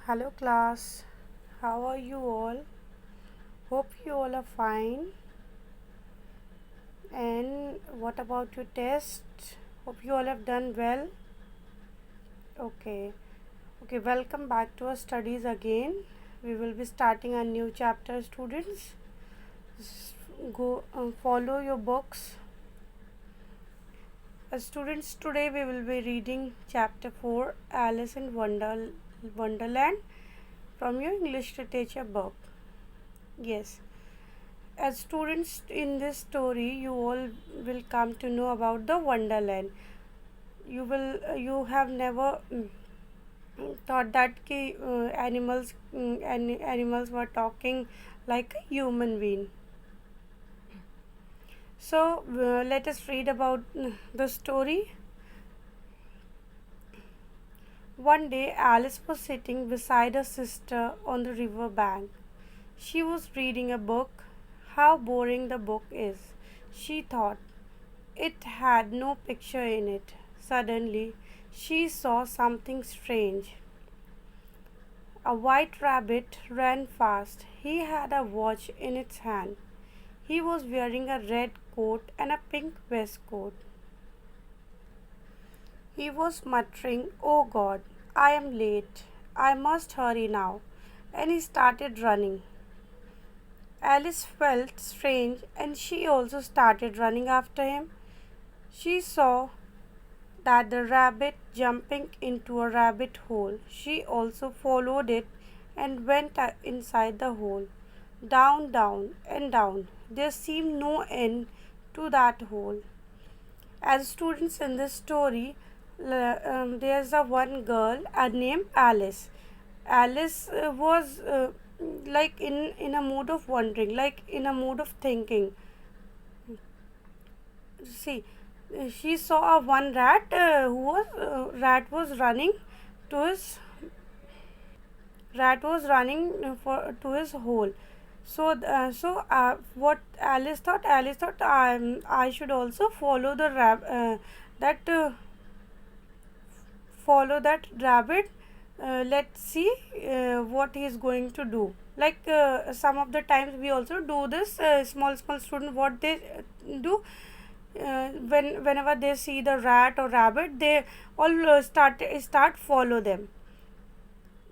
Hello class, how are you all? Hope you all are fine. And what about your test? Hope you all have done well. Okay, welcome back to our studies again. We will be starting a new chapter, students. Go follow your books. Students, today we will be reading chapter 4, Alice in Wonderland, from your English literature book. Yes. As students in this story, you all will come to know about the Wonderland. You have never thought that animals were talking like a human being. So let us read about the story. One day, Alice was sitting beside her sister on the river bank. She was reading a book. How boring the book is, she thought. It had no picture in it. Suddenly, she saw something strange. A white rabbit ran fast. He had a watch in its hand. He was wearing a red coat and a pink waistcoat. He was muttering, "Oh God, I am late. I must hurry now." And he started running. Alice felt strange and she also started running after him. She saw that the rabbit jumping into a rabbit hole. She also followed it and went inside the hole. Down, down, and down. There seemed no end to that hole. As students in this story, there's a one girl named Alice. Alice was like in a mood of wondering, like in a mood of thinking. See, she saw a one rat was running to his for to his hole. What Alice thought, I should also follow that follow that rabbit. Let's see what he is going to do. Like some of the times we also do this. Small student, what they do, whenever they see the rat or rabbit, they all start follow them.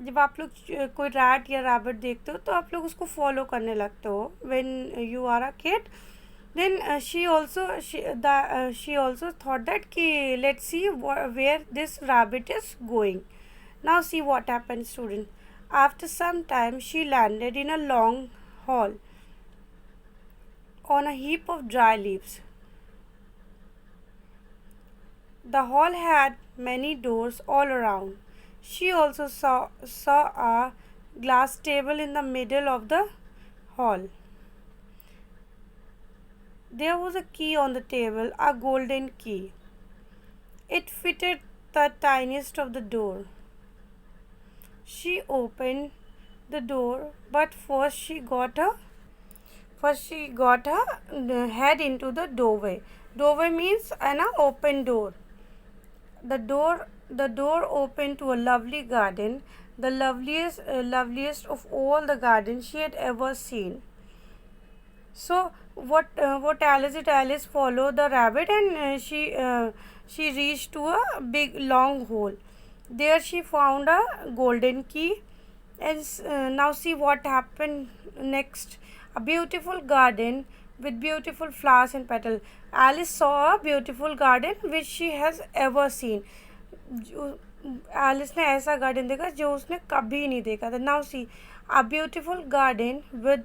जब आप लोग कोई rat या rabbit देखते हो तो आप लोग उसको फॉलो करने लगते हो when you are a kid. Then she also thought that let's see where this rabbit is going. Now see what happened, student. After some time, she landed in a long hall on a heap of dry leaves. The hall had many doors all around. She also saw a glass table in the middle of the hall. There was a key on the table, a golden key. It fitted the tiniest of the door. She opened the door, but first she got her head into the doorway. Doorway means an open door. The door opened to a lovely garden, the loveliest of all the gardens she had ever seen. So what Alice did? Alice followed the rabbit and she reached to a big long hole. There she found a golden key, and now see what happened next. A beautiful garden with beautiful flowers and petals. Alice saw a beautiful garden which she has ever seen. Alice ने ऐसा garden देखा जो उसने कभी नहीं देखा था. Now see, a beautiful garden with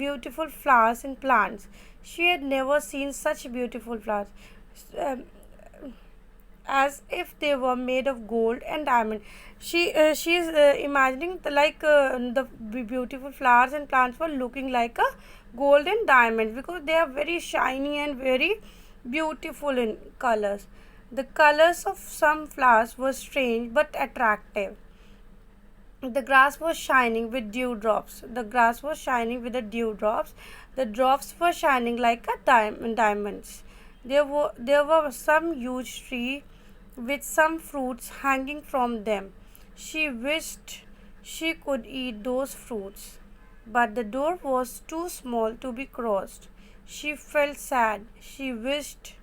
beautiful flowers and plants. She had never seen such beautiful flowers, as if they were made of gold and diamond. She is imagining the beautiful flowers and plants were looking like a gold and diamond because they are very shiny and very beautiful in colors. The colors of some flowers were strange but attractive. The grass was shining with dewdrops. The grass was shining with the dewdrops. The drops were shining like a diamonds. There were some huge tree with some fruits hanging from them. She wished she could eat those fruits. But the door was too small to be crossed. She felt sad. She wished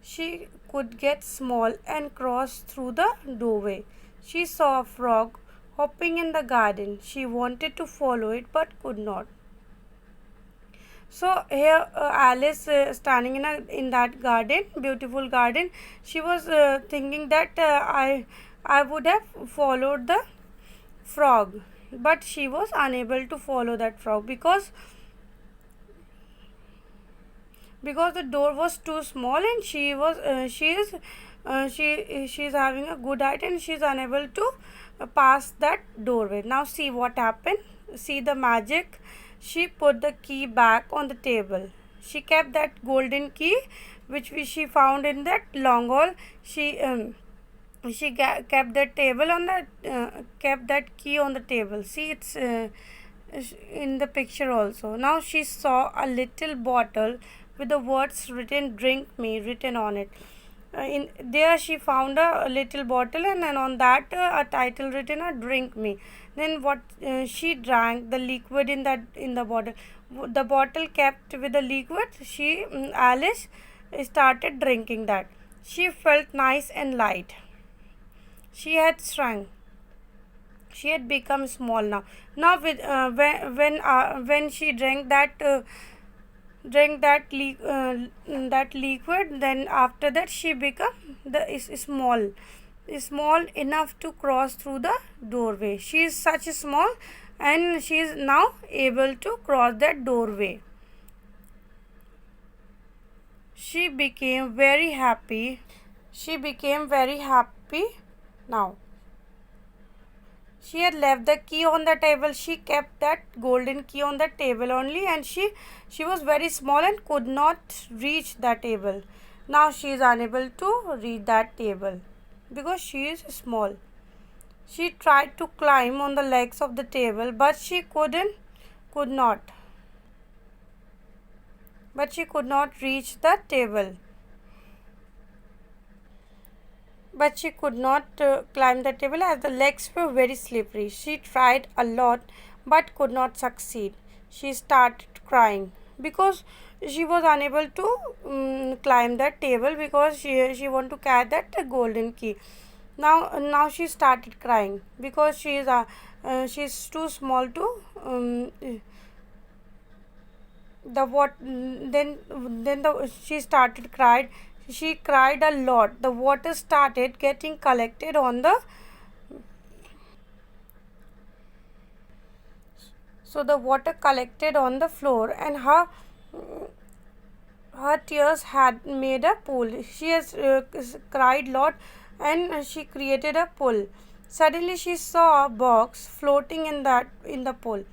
she could get small and cross through the doorway. She saw a frog hopping in the garden. She wanted to follow it but could not. So here Alice standing in that garden, beautiful garden, she was thinking that I would have followed the frog, but she was unable to follow that frog because the door was too small, and she is having a good height and she is unable to pass that doorway. Now see what happened. See the magic. She put the key back on the table. She kept that golden key she found in that long hall. Kept that table on the kept that key on the table. See, it's in the picture also. Now she saw a little bottle with the words written "Drink me" written on it. In there she found a little bottle, and then on that a title written "Drink me." Then what she drank the liquid in the bottle. The bottle kept with the liquid. Alice started drinking that. She felt nice and light. She had shrunk. She had become small now. Now when she drank that liquid, then after that she become is small enough to cross through the doorway. She is such small, and she is now able to cross that doorway. She became very happy. She became very happy now. She had left the key on the table. She kept that golden key on the table only, and she was very small and could not reach the table. Now she is unable to reach that table because she is small. She tried to climb on the legs of the table, but she could not. But she could not reach the table. But she could not climb the table as the legs were very slippery. She tried a lot but could not succeed. She started crying because she was unable to climb that table because she wanted to catch that golden key. Now she started crying because she's too small to the what then the she started cried. She cried a lot. The water started getting collected on the so the water collected on the floor, and her tears had made a pool. She has cried lot, and she created a pool. Suddenly she saw a box floating in the pool.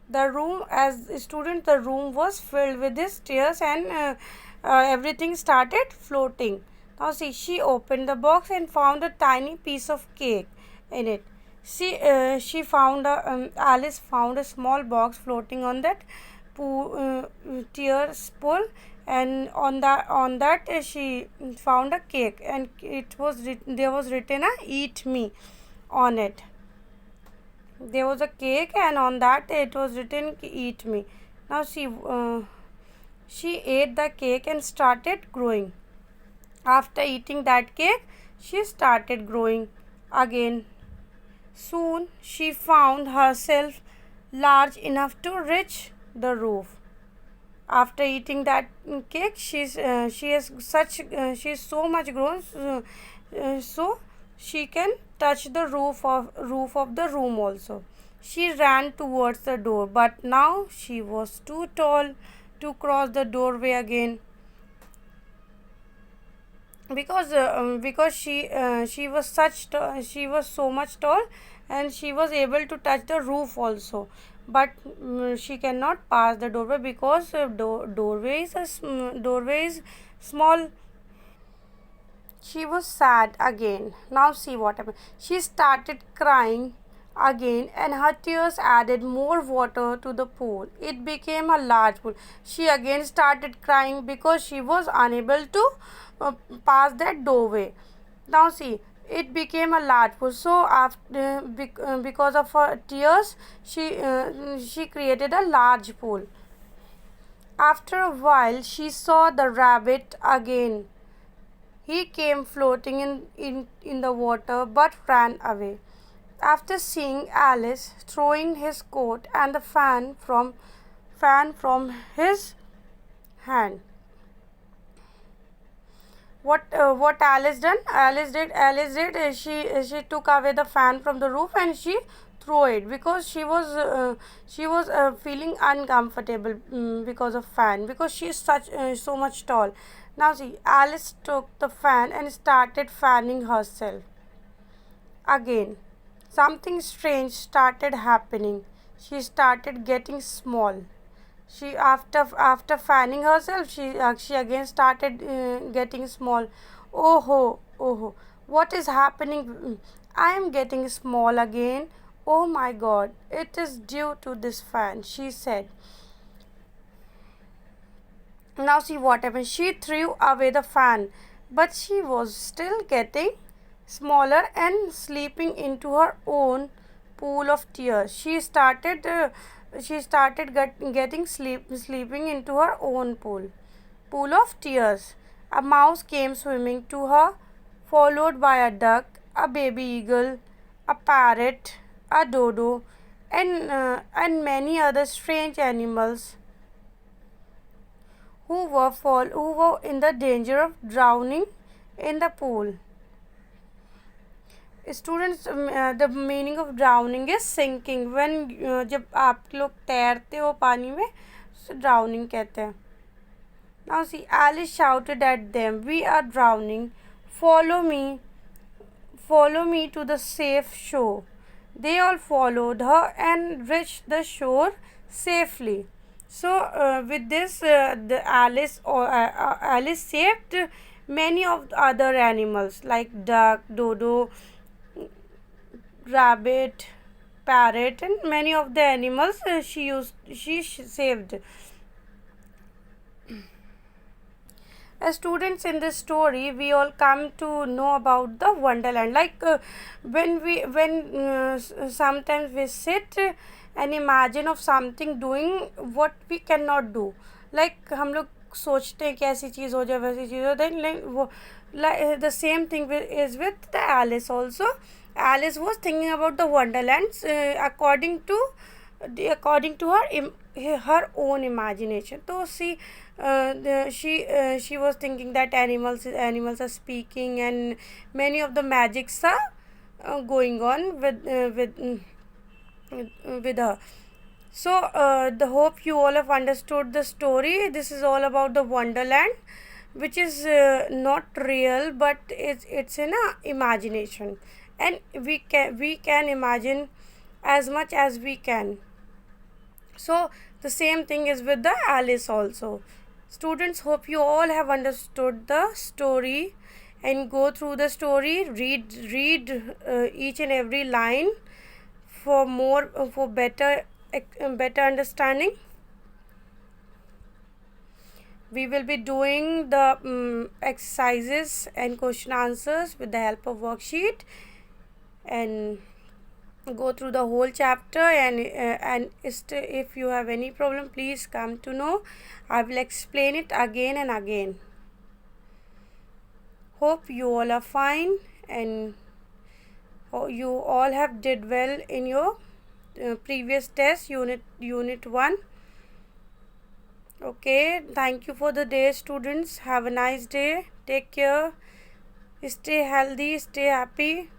The room, as a student, the room was filled with his tears, and everything started floating. Now see, she opened the box and found a tiny piece of cake in it. She found Alice found a small box floating on that tears pool, and on that she found a cake, and there was written a "Eat me" on it. There was a cake, and on that it was written "Eat me." Now she ate the cake and started growing. After eating that cake, she started growing again. Soon she found herself large enough to reach the roof. After eating that cake, she is so much grown, so she can touch the roof of the room also. She ran towards the door, but now she was too tall to cross the doorway again because she was so much tall, and she was able to touch the roof also, but she cannot pass the doorway because doorway is small. She was sad again. Now see what happened. She started crying again, and her tears added more water to the pool. It became a large pool. She again started crying because she was unable to pass that doorway. Now see, it became a large pool. So after because of her tears, she created a large pool. After a while, she saw the rabbit again. He came floating in the water but ran away. After seeing Alice throwing his coat and the fan from his hand, what Alice did, she took away the fan from the roof and she threw it because she was feeling uncomfortable because of fan, because she is such so much tall. Now see, Alice took the fan and started fanning herself. Again, something strange started happening. She started getting small. She after fanning herself, she again started getting small. Oh, what is happening? I am getting small again. Oh my god, it is due to this fan, she said. Now see what happened. She threw away the fan, but she was still getting smaller and slipping into her own pool of tears. She started sleeping into her own pool of tears. A mouse came swimming to her, followed by a duck, a baby eagle, a parrot, a dodo, and many other strange animals who were in the danger of drowning in the pool. Students, the meaning of drowning is sinking. When जब आप लोग तैरते हो पानी में, उसे drowning कहते हैं. Now see, Alice shouted at them, we are drowning, follow me follow me to the safe shore. They all followed her and reached the shore safely. So with this, the Alice saved many of the other animals like duck, dodo, rabbit, parrot, and many of the animals she saved. As students in this story, we all come to know about the wonderland. Like when sometimes we sit and imagine of something doing what we cannot do. Like हम लोग सोचते हैं कि ऐसी चीज़ हो जाए, वैसी चीज़ हो जाए. वो the same thing is with the Alice also. Alice was thinking about the wonderlands according to her own imagination. So she was thinking that animals are speaking and many of the magics are going on with her. So the hope you all have understood the story. This is all about the wonderland, which is not real, but it's in a imagination, and we can imagine as much as we can. So the same thing is with the Alice also. Students, hope you all have understood the story and go through the story, read each and every line for better understanding. We will be doing the exercises and question answers with the help of worksheet, and go through the whole chapter, and if you have any problem, please come to know. I will explain it again and again. Hope you all are fine and you all have did well in your previous test, unit 1. Okay, thank you for the day, students. Have a nice day. Take care. Stay healthy, stay happy.